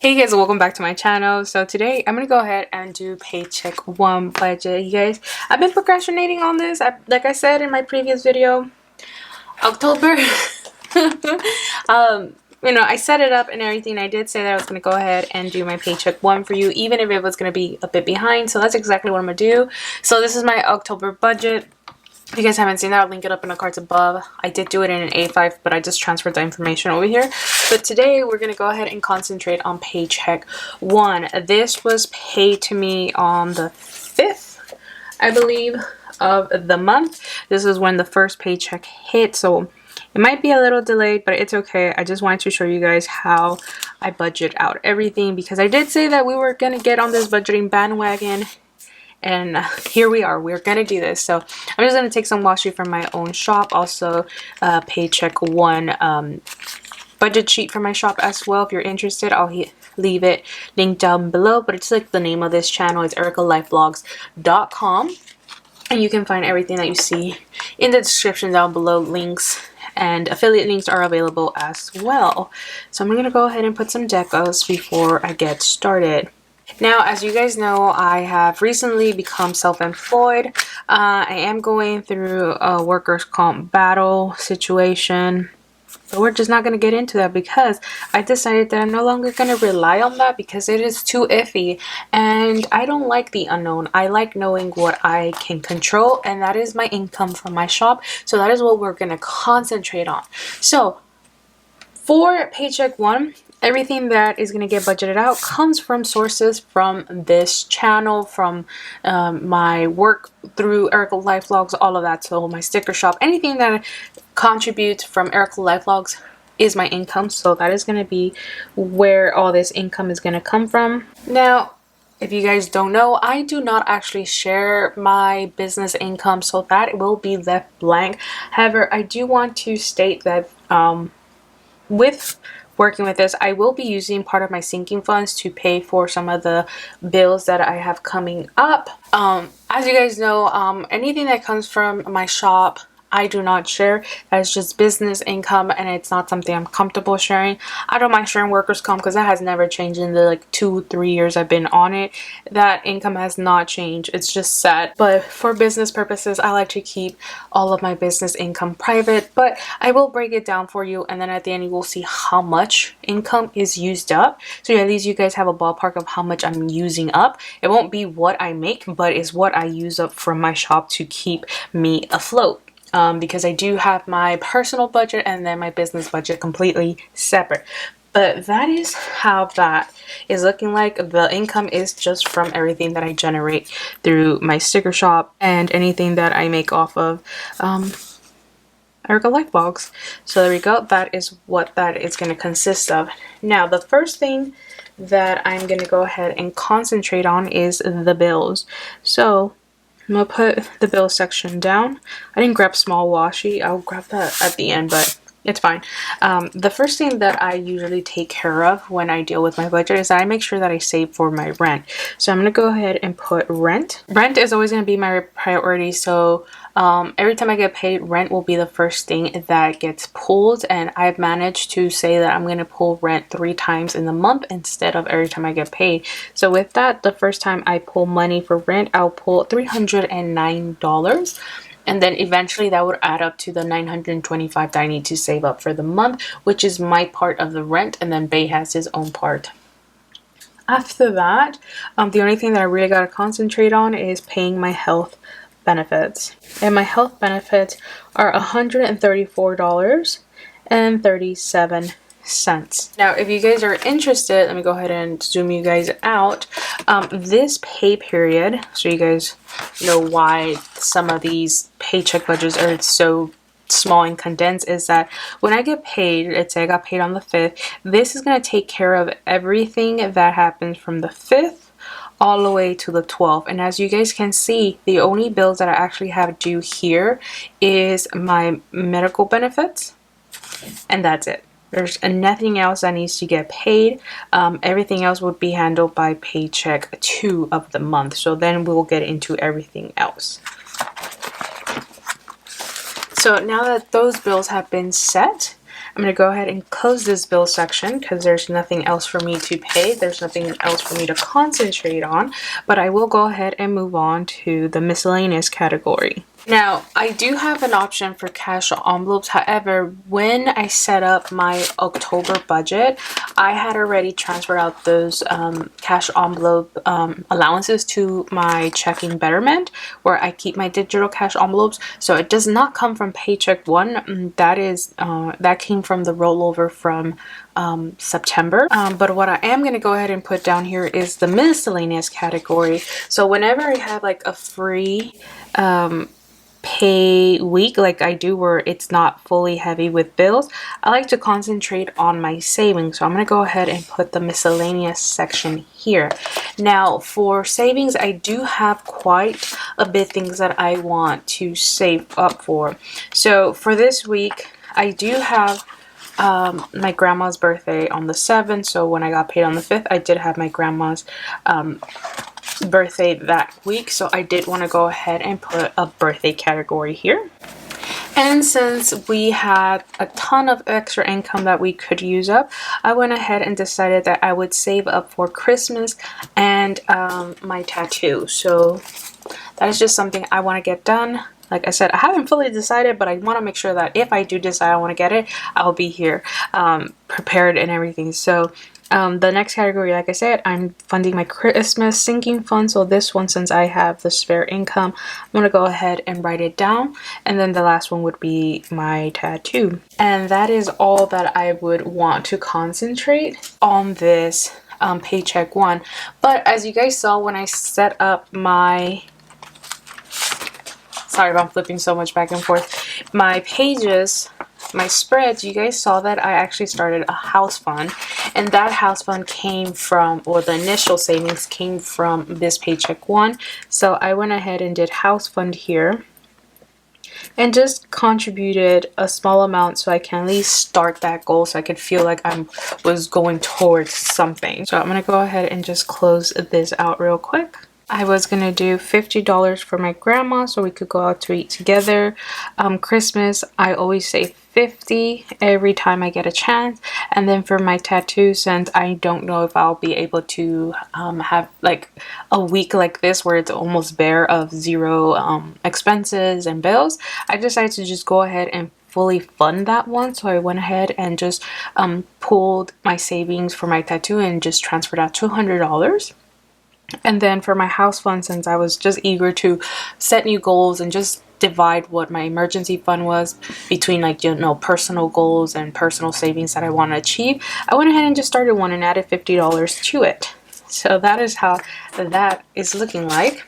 Hey guys, welcome back to my channel. So today I'm gonna go ahead and do paycheck one budget. You guys, I've been procrastinating on this. Like I said in my previous video, October. I set it up and everything. I did say that I was gonna go ahead and do my paycheck one for you, even if it was gonna be a bit behind. So that's exactly what I'm gonna do. So this is my October budget. If you guys haven't seen that, I'll link it up in the cards above. I did do it in an A5, but I just transferred the information over here. But today, we're going to go ahead and concentrate on paycheck one. This was paid to me on the 5th, I believe, of the month. This is when the first paycheck hit, so it might be a little delayed, but it's okay. I just wanted to show you guys how I budget out everything, because I did say that we were going to get on this budgeting bandwagon. And here we are. We're gonna do this. So I'm just gonna take some washi from my own shop. Also, paycheck one budget sheet for my shop as well. If you're interested, I'll leave it linked down below. But it's like the name of this channel. It's erikalifevlogs.com, and you can find everything that you see in the description down below. Links and affiliate links are available as well. So I'm gonna go ahead and put some decos before I get started. Now, as you guys know, I have recently become self-employed. I am going through a workers' comp battle situation, but we're just not going to get into that because I decided that I'm no longer going to rely on that because it is too iffy, and I don't like the unknown. I like knowing what I can control, and that is my income from my shop. So that is what we're going to concentrate on. So for paycheck one, everything that is going to get budgeted out comes from sources from this channel, from my work through Erika Life Vlogs, all of that. So my sticker shop, anything that contributes from Erika Life Vlogs is my income. So that is going to be where all this income is going to come from. Now, if you guys don't know, I do not actually share my business income, so that will be left blank. However, I do want to state that with working with this, I will be using part of my sinking funds to pay for some of the bills that I have coming up. As you guys know, anything that comes from my shop, I do not share. That's just business income, and it's not something I'm comfortable sharing. I don't mind sharing workers' comp because that has never changed in the 2-3 years I've been on it. That income has not changed. It's just set. But for business purposes, I like to keep all of my business income private. But I will break it down for you, and then at the end you will see how much income is used up. So at least you guys have a ballpark of how much I'm using up. It won't be what I make, but it's what I use up from my shop to keep me afloat. Because I do have my personal budget and then my business budget completely separate. But that is how that is looking like. The income is just from everything that I generate through my sticker shop and anything that I make off of Erika Life Vlogs. So there we go. That is what that is going to consist of. Now, the first thing that I'm going to go ahead and concentrate on is the bills. So I'm going to put the bill section down. I didn't grab small washi. I'll grab that at the end, but it's fine. The first thing that I usually take care of when I deal with my budget is that I make sure that I save for my rent. So I'm going to go ahead and put rent. Rent is always going to be my priority. So every time I get paid, rent will be the first thing that gets pulled. And I've managed to say that I'm going to pull rent 3 times in the month instead of every time I get paid. So with that, the first time I pull money for rent, I'll pull $309. And then eventually that would add up to the $925 that I need to save up for the month, which is my part of the rent. And then Bay has his own part. After that, the only thing that I really got to concentrate on is paying my health benefits. And my health benefits are $134.37. Now, if you guys are interested, let me go ahead and zoom you guys out. This pay period, so you guys know why some of these paycheck budgets are so small and condensed, is that when I get paid, let's say I got paid on the 5th, this is going to take care of everything that happens from the 5th all the way to the 12th. And as you guys can see, the only bills that I actually have due here is my medical benefits, and that's it. There's nothing else that needs to get paid. Everything else would be handled by paycheck 2 of the month. So then we will get into everything else. So now that those bills have been set, I'm going to go ahead and close this bill section because there's nothing else for me to pay. There's nothing else for me to concentrate on, but I will go ahead and move on to the miscellaneous category. Now, I do have an option for cash envelopes. However, when I set up my October budget, I had already transferred out those cash envelope allowances to my checking Betterment, where I keep my digital cash envelopes. So it does not come from Paycheck One. That came from the rollover from September. But what I am going to go ahead and put down here is the miscellaneous category. So whenever I have like a free pay week like I do, where it's not fully heavy with bills, I like to concentrate on my savings. So I'm going to go ahead and put the miscellaneous section here. Now for savings, I do have quite a bit things that I want to save up for. So for this week, I do have my grandma's birthday on the 7th. So when I got paid on the 5th, I did have my grandma's birthday that week, so I did want to go ahead and put a birthday category here. And since we had a ton of extra income that we could use up, I went ahead and decided that I would save up for Christmas and my tattoo. So that is just something I want to get done. Like I said, I haven't fully decided, but I want to make sure that if I do decide I want to get it, I'll be here prepared and everything. So the next category, like I said, I'm funding my Christmas sinking fund. So this one, since I have the spare income, I'm going to go ahead and write it down. And then the last one would be my tattoo. And that is all that I would want to concentrate on this Paycheck One. But as you guys saw when I set up my... Sorry if I'm flipping so much back and forth. My pages, my spreads, you guys saw that I actually started a house fund, and that house fund came from, or the initial savings came from this Paycheck One. So I went ahead and did house fund here and just contributed a small amount so I can at least start that goal, so I could feel like I was going towards something. So I'm going to go ahead and just close this out real quick. I was going to do $50 for my grandma so we could go out to eat together. Christmas, I always say $50 every time I get a chance. And then for my tattoo, since I don't know if I'll be able to have like a week like this where it's almost bare of zero expenses and bills, I decided to just go ahead and fully fund that one. So I went ahead and just pulled my savings for my tattoo and just transferred out $200. And then for my house fund, since I was just eager to set new goals and just divide what my emergency fund was between, like, you know, personal goals and personal savings that I want to achieve, I went ahead and just started one and added $50 to it. So that is how that is looking like.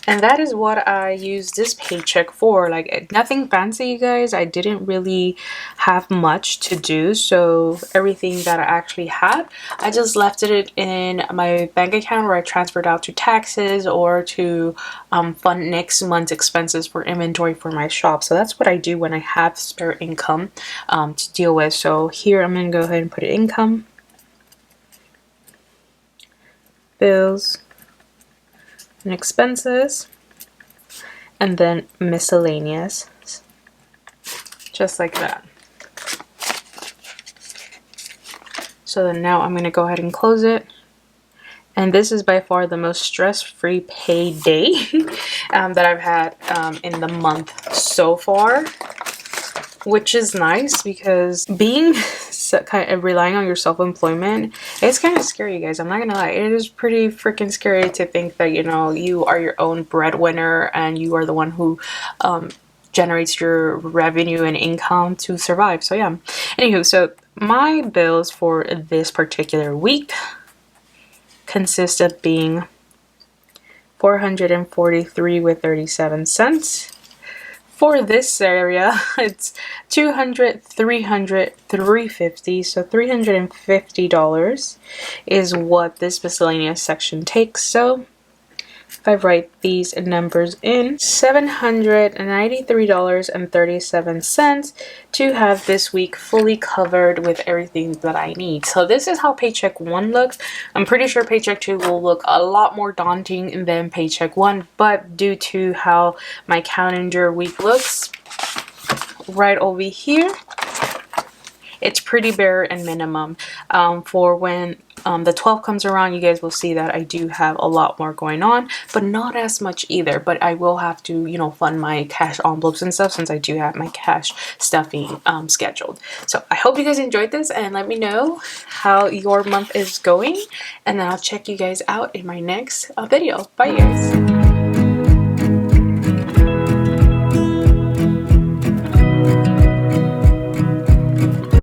And that is what I used this paycheck for. Like, nothing fancy, you guys. I didn't really have much to do. So everything that I actually had, I just left it in my bank account where I transferred out to taxes or to fund next month's expenses for inventory for my shop. So that's what I do when I have spare income to deal with. So here I'm going to go ahead and put income, bills, and expenses, and then miscellaneous, just like that. So then now I'm going to go ahead and close it. And this is by far the most stress-free payday that I've had in the month so far, which is nice, because being kind of relying on your self-employment, it's kind of scary, you guys. I'm not gonna lie, it is pretty freaking scary to think that, you know, you are your own breadwinner and you are the one who generates your revenue and income to survive. So yeah, anywho, so my bills for this particular week consist of being $443.37. For this area, it's $200, $300, $350. So $350 is what this miscellaneous section takes. So if I write these numbers in, $793.37 to have this week fully covered with everything that I need. So this is how Paycheck One looks. I'm pretty sure Paycheck Two will look a lot more daunting than Paycheck One, but due to how my calendar week looks right over here, it's pretty bare and minimum. For when the 12th comes around, you guys will see that I do have a lot more going on, but not as much either. But I will have to, you know, fund my cash envelopes and stuff, since I do have my cash stuffing scheduled. So I hope you guys enjoyed this, and let me know how your month is going, and then I'll check you guys out in my next video. Bye, you guys.